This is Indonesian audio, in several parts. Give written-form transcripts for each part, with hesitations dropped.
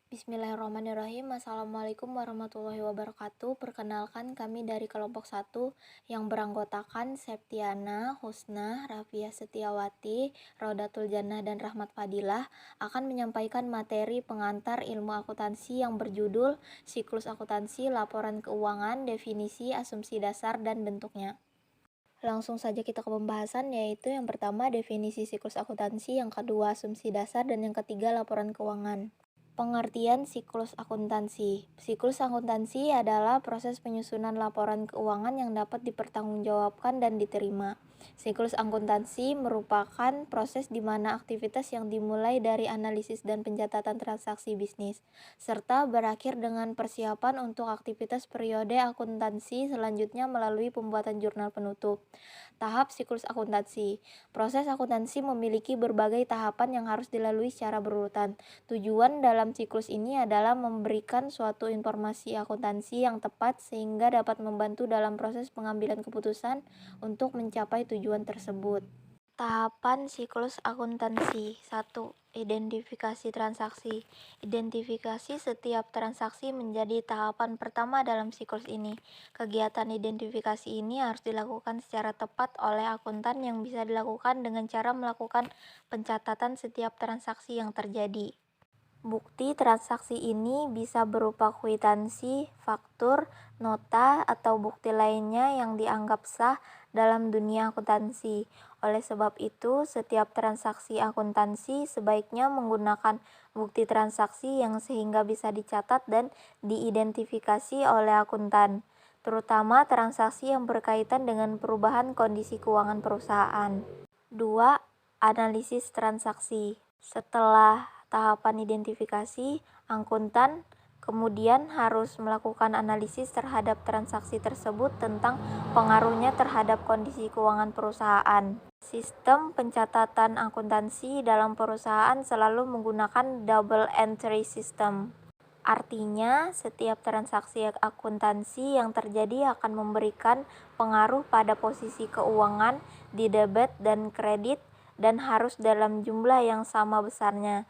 Bismillahirrahmanirrahim. Assalamualaikum warahmatullahi wabarakatuh. Perkenalkan kami dari kelompok 1 yang beranggotakan Septiana, Husna, Rafia Setiawati, Raudatul Jannah, dan Rahmat Fadilah akan menyampaikan materi pengantar ilmu akuntansi yang berjudul Siklus Akuntansi, Laporan Keuangan, Definisi, Asumsi Dasar, dan Bentuknya. Langsung saja kita ke pembahasan, yaitu yang pertama definisi siklus akuntansi, yang kedua asumsi dasar, dan yang ketiga laporan keuangan. Pengertian siklus akuntansi. Siklus akuntansi adalah proses penyusunan laporan keuangan yang dapat dipertanggungjawabkan dan diterima. Siklus akuntansi merupakan proses di mana aktivitas yang dimulai dari analisis dan pencatatan transaksi bisnis, serta berakhir dengan persiapan untuk aktivitas periode akuntansi selanjutnya melalui pembuatan jurnal penutup. Tahap siklus akuntansi. Proses akuntansi memiliki berbagai tahapan yang harus dilalui secara berurutan. Tujuan dalam siklus ini adalah memberikan suatu informasi akuntansi yang tepat sehingga dapat membantu dalam proses pengambilan keputusan untuk mencapai tujuan tersebut. Tahapan siklus akuntansi. 1. Identifikasi transaksi. Identifikasi setiap transaksi menjadi tahapan pertama dalam siklus ini. Kegiatan identifikasi ini harus dilakukan secara tepat oleh akuntan yang bisa dilakukan dengan cara melakukan pencatatan setiap transaksi yang terjadi. Bukti transaksi ini bisa berupa kwitansi, faktur, nota, atau bukti lainnya yang dianggap sah dalam dunia akuntansi. Oleh sebab itu, setiap transaksi akuntansi sebaiknya menggunakan bukti transaksi yang sehingga bisa dicatat dan diidentifikasi oleh akuntan, terutama transaksi yang berkaitan dengan perubahan kondisi keuangan perusahaan. 2. Analisis transaksi. Setelah tahapan identifikasi, akuntan kemudian harus melakukan analisis terhadap transaksi tersebut tentang pengaruhnya terhadap kondisi keuangan perusahaan. Sistem pencatatan akuntansi dalam perusahaan selalu menggunakan double entry system. Artinya, setiap transaksi akuntansi yang terjadi akan memberikan pengaruh pada posisi keuangan di debit dan kredit dan harus dalam jumlah yang sama besarnya.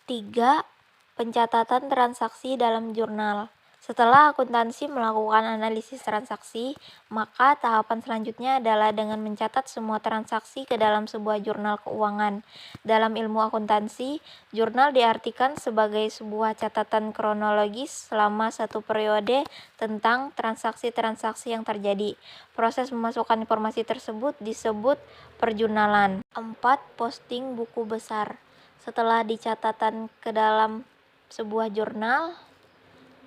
3. Pencatatan transaksi dalam jurnal. Setelah akuntansi melakukan analisis transaksi, maka tahapan selanjutnya adalah dengan mencatat semua transaksi ke dalam sebuah jurnal keuangan. Dalam ilmu akuntansi, jurnal diartikan sebagai sebuah catatan kronologis selama satu periode tentang transaksi-transaksi yang terjadi. Proses memasukkan informasi tersebut disebut perjurnalan. 4. Posting buku besar. Setelah dicatatkan ke dalam sebuah jurnal,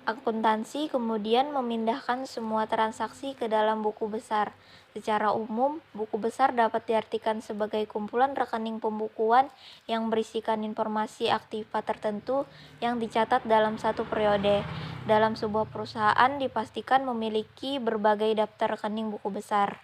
akuntansi kemudian memindahkan semua transaksi ke dalam buku besar. Secara umum, buku besar dapat diartikan sebagai kumpulan rekening pembukuan yang berisikan informasi aktiva tertentu yang dicatat dalam satu periode. Dalam sebuah perusahaan dipastikan memiliki berbagai daftar rekening buku besar.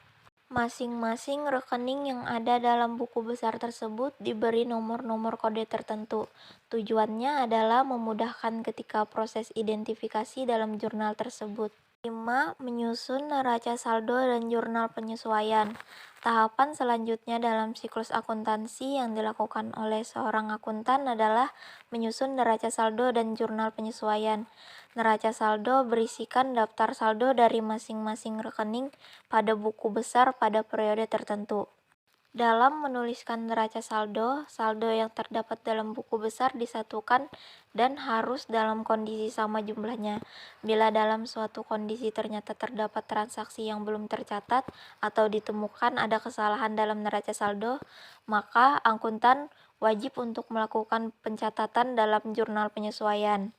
Masing-masing rekening yang ada dalam buku besar tersebut diberi nomor-nomor kode tertentu. Tujuannya adalah memudahkan ketika proses identifikasi dalam jurnal tersebut. 5. Menyusun neraca saldo dan jurnal penyesuaian. Tahapan selanjutnya dalam siklus akuntansi yang dilakukan oleh seorang akuntan adalah menyusun neraca saldo dan jurnal penyesuaian. Neraca saldo berisikan daftar saldo dari masing-masing rekening pada buku besar pada periode tertentu. Dalam menuliskan neraca saldo, saldo yang terdapat dalam buku besar disatukan dan harus dalam kondisi sama jumlahnya. Bila dalam suatu kondisi ternyata terdapat transaksi yang belum tercatat atau ditemukan ada kesalahan dalam neraca saldo, maka akuntan wajib untuk melakukan pencatatan dalam jurnal penyesuaian.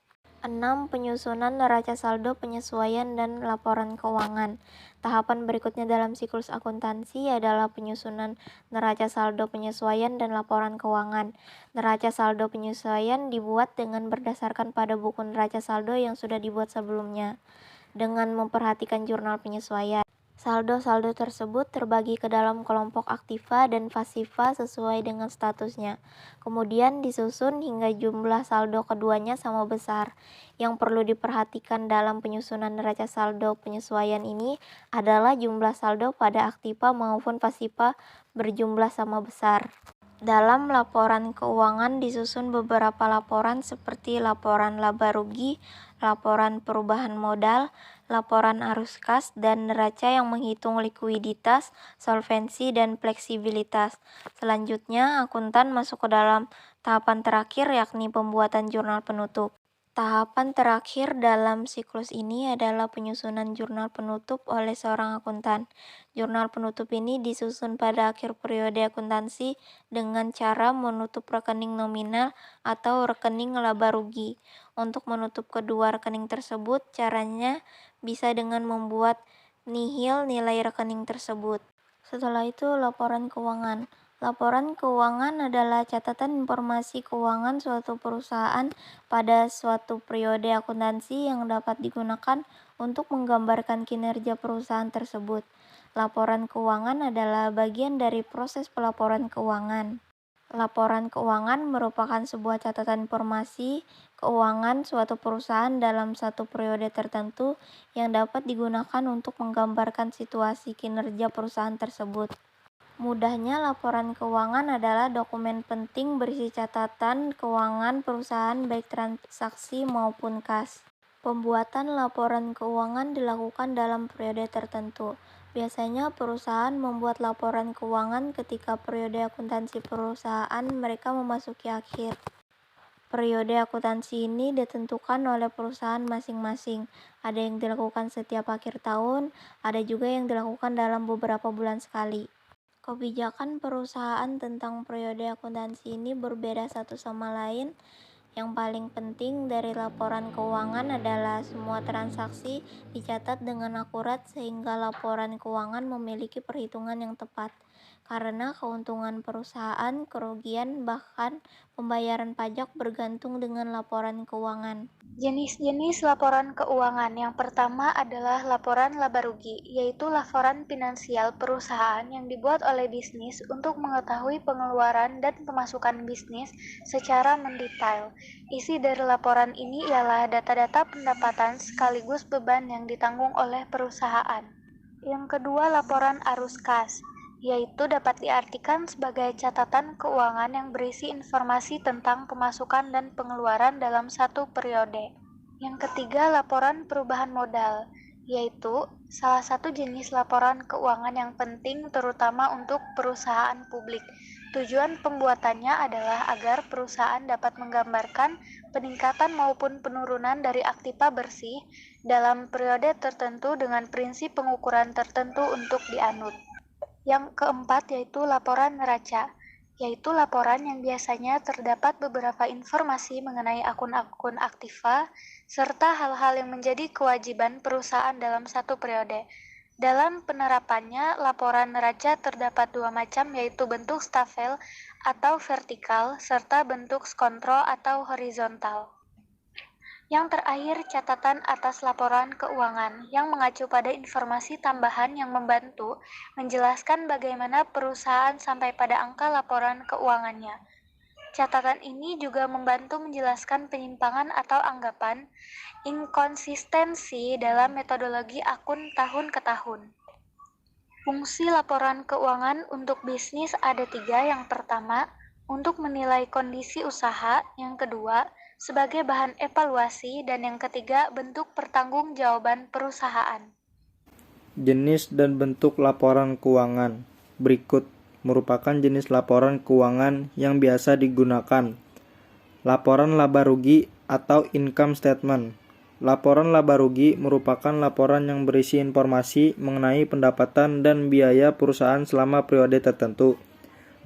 6. Penyusunan neraca saldo, penyesuaian, dan laporan keuangan. Tahapan berikutnya dalam siklus akuntansi adalah penyusunan neraca saldo, penyesuaian, dan laporan keuangan. Neraca saldo penyesuaian dibuat dengan berdasarkan pada buku neraca saldo yang sudah dibuat sebelumnya, dengan memperhatikan jurnal penyesuaian. Saldo-saldo tersebut terbagi ke dalam kelompok aktiva dan pasiva sesuai dengan statusnya. Kemudian disusun hingga jumlah saldo keduanya sama besar. Yang perlu diperhatikan dalam penyusunan neraca saldo penyesuaian ini adalah jumlah saldo pada aktiva maupun pasiva berjumlah sama besar. Dalam laporan keuangan disusun beberapa laporan seperti laporan laba rugi, laporan perubahan modal, laporan arus kas, dan neraca yang menghitung likuiditas, solvensi, dan fleksibilitas. Selanjutnya, akuntan masuk ke dalam tahapan terakhir yakni pembuatan jurnal penutup. Tahapan terakhir dalam siklus ini adalah penyusunan jurnal penutup oleh seorang akuntan. Jurnal penutup ini disusun pada akhir periode akuntansi dengan cara menutup rekening nominal atau rekening laba rugi. Untuk menutup kedua rekening tersebut, caranya bisa dengan membuat nihil nilai rekening tersebut. Setelah itu, laporan keuangan. Laporan keuangan adalah catatan informasi keuangan suatu perusahaan pada suatu periode akuntansi yang dapat digunakan untuk menggambarkan kinerja perusahaan tersebut. Laporan keuangan adalah bagian dari proses pelaporan keuangan. Laporan keuangan merupakan sebuah catatan informasi keuangan suatu perusahaan dalam satu periode tertentu yang dapat digunakan untuk menggambarkan situasi kinerja perusahaan tersebut. Mudahnya, laporan keuangan adalah dokumen penting berisi catatan keuangan perusahaan baik transaksi maupun kas. Pembuatan laporan keuangan dilakukan dalam periode tertentu. Biasanya perusahaan membuat laporan keuangan ketika periode akuntansi perusahaan mereka memasuki akhir. Periode akuntansi ini ditentukan oleh perusahaan masing-masing. Ada yang dilakukan setiap akhir tahun, ada juga yang dilakukan dalam beberapa bulan sekali. Kebijakan perusahaan tentang periode akuntansi ini berbeda satu sama lain. Yang paling penting dari laporan keuangan adalah semua transaksi dicatat dengan akurat sehingga laporan keuangan memiliki perhitungan yang tepat. Karena keuntungan perusahaan, kerugian, bahkan pembayaran pajak bergantung dengan laporan keuangan. Jenis-jenis laporan keuangan yang pertama adalah laporan laba rugi, yaitu laporan finansial perusahaan yang dibuat oleh bisnis untuk mengetahui pengeluaran dan pemasukan bisnis secara mendetail. Isi dari laporan ini ialah data-data pendapatan sekaligus beban yang ditanggung oleh perusahaan. Yang kedua, laporan arus kas, yaitu dapat diartikan sebagai catatan keuangan yang berisi informasi tentang pemasukan dan pengeluaran dalam satu periode. Yang ketiga, laporan perubahan modal, yaitu salah satu jenis laporan keuangan yang penting terutama untuk perusahaan publik. Tujuan pembuatannya adalah agar perusahaan dapat menggambarkan peningkatan maupun penurunan dari aktiva bersih dalam periode tertentu dengan prinsip pengukuran tertentu untuk dianut. Yang keempat yaitu laporan neraca, yaitu laporan yang biasanya terdapat beberapa informasi mengenai akun-akun aktiva serta hal-hal yang menjadi kewajiban perusahaan dalam satu periode. Dalam penerapannya, laporan neraca terdapat dua macam, yaitu bentuk stafel atau vertikal serta bentuk kontrol atau horizontal. Yang terakhir, catatan atas laporan keuangan yang mengacu pada informasi tambahan yang membantu menjelaskan bagaimana perusahaan sampai pada angka laporan keuangannya. Catatan ini juga membantu menjelaskan penyimpangan atau anggapan inkonsistensi dalam metodologi akun tahun ke tahun. Fungsi laporan keuangan untuk bisnis ada 3. Yang pertama, untuk menilai kondisi usaha. Yang kedua, sebagai bahan evaluasi. Dan yang ketiga, bentuk pertanggungjawaban perusahaan. Jenis dan bentuk laporan keuangan berikut merupakan jenis laporan keuangan yang biasa digunakan. Laporan laba rugi atau income statement. Laporan laba rugi merupakan laporan yang berisi informasi mengenai pendapatan dan biaya perusahaan selama periode tertentu.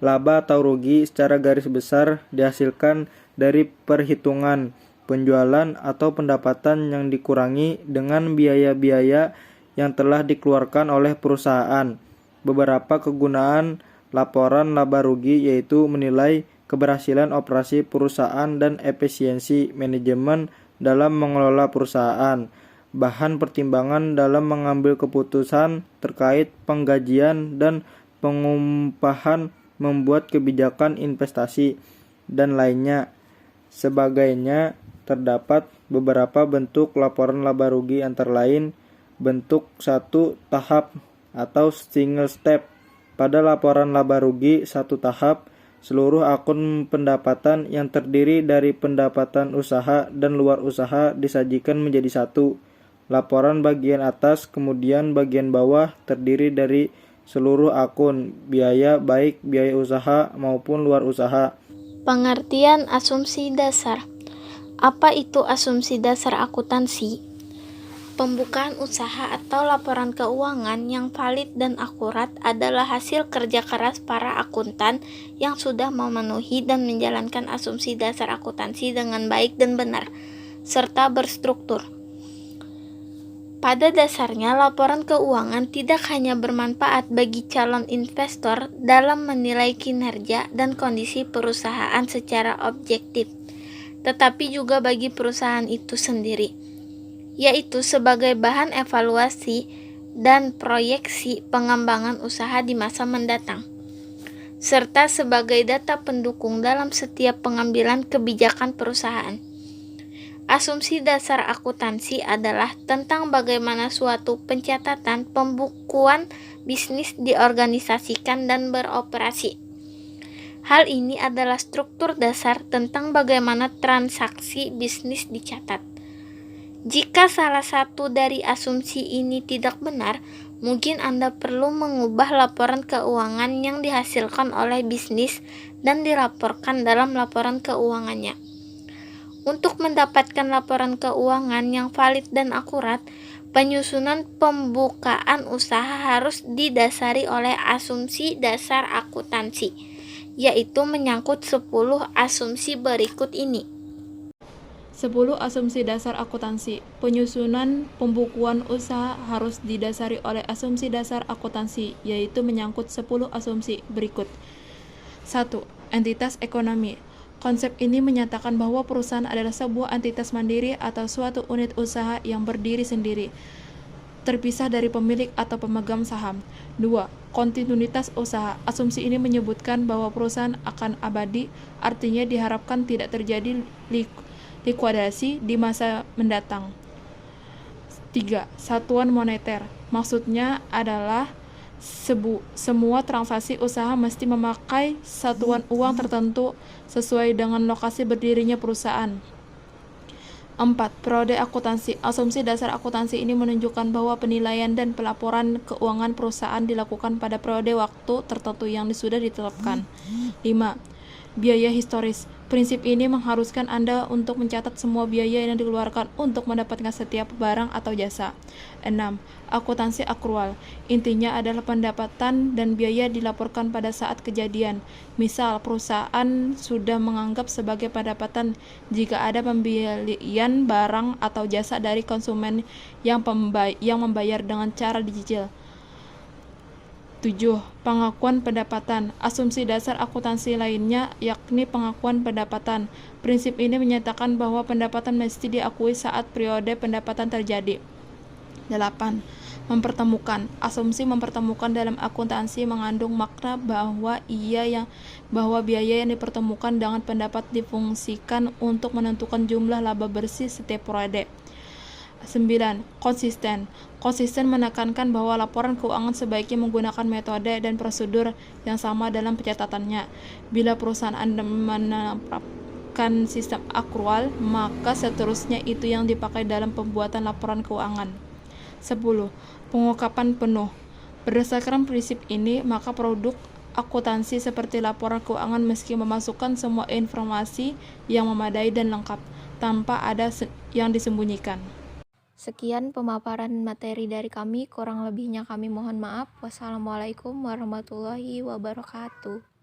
Laba atau rugi secara garis besar dihasilkan dari perhitungan penjualan atau pendapatan yang dikurangi dengan biaya-biaya yang telah dikeluarkan oleh perusahaan. Beberapa kegunaan laporan laba rugi yaitu menilai keberhasilan operasi perusahaan dan efisiensi manajemen dalam mengelola perusahaan, bahan pertimbangan dalam mengambil keputusan terkait penggajian dan pengupahan, membuat kebijakan investasi, dan lainnya. Sebagainya, terdapat beberapa bentuk laporan laba rugi antara lain bentuk 1 tahap atau single step. Pada laporan laba rugi 1 tahap Seluruh akun pendapatan yang terdiri dari pendapatan usaha dan luar usaha disajikan menjadi satu. Laporan bagian atas kemudian bagian bawah terdiri dari seluruh akun biaya baik biaya usaha maupun luar usaha. Pengertian asumsi dasar. Apa itu asumsi dasar akuntansi? Pembukaan usaha atau laporan keuangan yang valid dan akurat adalah hasil kerja keras para akuntan yang sudah memenuhi dan menjalankan asumsi dasar akuntansi dengan baik dan benar, serta berstruktur. Pada dasarnya, laporan keuangan tidak hanya bermanfaat bagi calon investor dalam menilai kinerja dan kondisi perusahaan secara objektif, tetapi juga bagi perusahaan itu sendiri, yaitu sebagai bahan evaluasi dan proyeksi pengembangan usaha di masa mendatang, serta sebagai data pendukung dalam setiap pengambilan kebijakan perusahaan. Asumsi dasar akuntansi adalah tentang bagaimana suatu pencatatan pembukuan bisnis diorganisasikan dan beroperasi. Hal ini adalah struktur dasar tentang bagaimana transaksi bisnis dicatat. Jika salah satu dari asumsi ini tidak benar, mungkin Anda perlu mengubah laporan keuangan yang dihasilkan oleh bisnis dan dilaporkan dalam laporan keuangannya. Untuk mendapatkan laporan keuangan yang valid dan akurat, penyusunan pembukaan usaha harus didasari oleh asumsi dasar akuntansi, yaitu menyangkut 10 asumsi berikut ini. 10 asumsi dasar akuntansi. Penyusunan pembukuan usaha harus didasari oleh asumsi dasar akuntansi, yaitu menyangkut 10 asumsi berikut. 1. Entitas ekonomi. Konsep ini menyatakan bahwa perusahaan adalah sebuah entitas mandiri atau suatu unit usaha yang berdiri sendiri, terpisah dari pemilik atau pemegang saham. 2. Kontinuitas usaha. Asumsi ini menyebutkan bahwa perusahaan akan abadi, artinya diharapkan tidak terjadi likuidasi di masa mendatang. 3. Satuan moneter. Maksudnya adalah semua transaksi usaha mesti memakai satuan uang tertentu sesuai dengan lokasi berdirinya perusahaan. 4. Periode akuntansi. Asumsi dasar akuntansi ini menunjukkan bahwa penilaian dan pelaporan keuangan perusahaan dilakukan pada periode waktu tertentu yang sudah ditetapkan. 5. Biaya historis. Prinsip ini mengharuskan Anda untuk mencatat semua biaya yang dikeluarkan untuk mendapatkan setiap barang atau jasa. 6. Akuntansi akrual. Intinya adalah pendapatan dan biaya dilaporkan pada saat kejadian. Misal, perusahaan sudah menganggap sebagai pendapatan jika ada pembelian barang atau jasa dari konsumen yang membayar dengan cara dicicil. 7. Pengakuan pendapatan. Asumsi dasar akuntansi lainnya yakni pengakuan pendapatan. Prinsip ini menyatakan bahwa pendapatan mesti diakui saat periode pendapatan terjadi. 8. Mempertemukan. Asumsi mempertemukan dalam akuntansi mengandung makna bahwa biaya yang dipertemukan dengan pendapat difungsikan untuk menentukan jumlah laba bersih setiap periode. 9. Konsisten. Konsisten menekankan bahwa laporan keuangan sebaiknya menggunakan metode dan prosedur yang sama dalam pencatatannya. Bila perusahaan Anda menerapkan sistem akrual, maka seterusnya itu yang dipakai dalam pembuatan laporan keuangan. 10. Pengungkapan penuh. Berdasarkan prinsip ini, maka produk akuntansi seperti laporan keuangan mesti memasukkan semua informasi yang memadai dan lengkap, tanpa ada yang disembunyikan. Sekian pemaparan materi dari kami, kurang lebihnya kami mohon maaf. Wassalamualaikum warahmatullahi wabarakatuh.